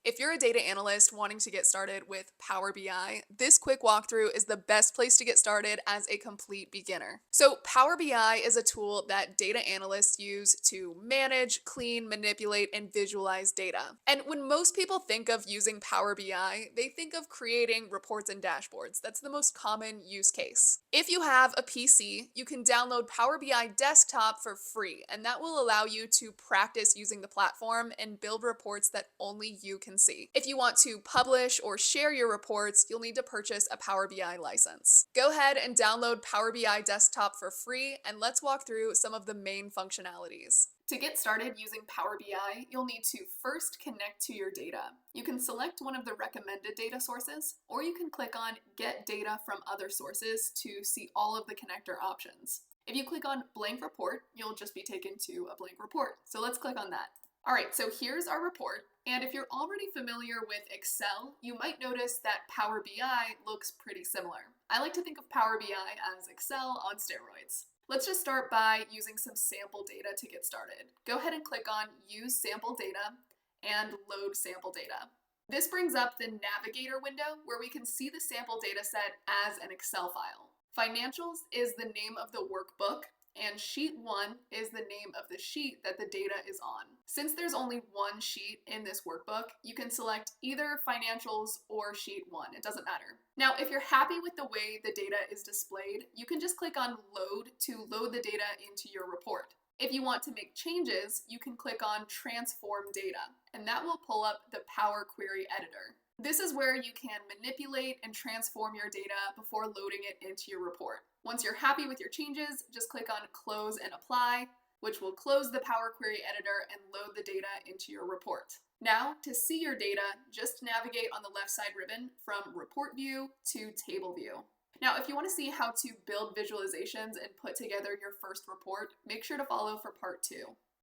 If you're a data analyst wanting to get started with Power BI, this quick walkthrough is the best place to get started as a complete beginner. So, Power BI is a tool that data analysts use to manage, clean, manipulate, and visualize data. And when most people think of using Power BI, they think of creating reports and dashboards. That's the most common use case. If you have a PC, you can download Power BI Desktop for free, and that will allow you to practice using the platform and build reports that only you can see. If you want to publish or share your reports, you'll need to purchase a Power BI license. Go ahead and download Power BI Desktop for free, and let's walk through some of the main functionalities. To get started using Power BI, you'll need to first connect to your data. You can select one of the recommended data sources, or you can click on Get Data from Other Sources to see all of the connector options. If you click on Blank Report, you'll just be taken to a blank report. So let's click on that. All right, so here's our report. And if you're already familiar with Excel, you might notice that Power BI looks pretty similar. I like to think of Power BI as Excel on steroids. Let's just start by using some sample data to get started. Go ahead and click on Use Sample Data and Load Sample Data. This brings up the Navigator window where we can see the sample data set as an Excel file. Financials is the name of the workbook, and Sheet 1 is the name of the sheet that the data is on. Since there's only one sheet in this workbook, you can select either Financials or Sheet 1. It doesn't matter. Now, if you're happy with the way the data is displayed, you can just click on Load to load the data into your report. If you want to make changes, you can click on Transform Data, and that will pull up the Power Query Editor. This is where you can manipulate and transform your data before loading it into your report. Once you're happy with your changes, just click on Close and Apply, which will close the Power Query Editor and load the data into your report. Now, to see your data, just navigate on the left side ribbon from Report View to Table View. Now, if you want to see how to build visualizations and put together your first report, make sure to follow for part 2.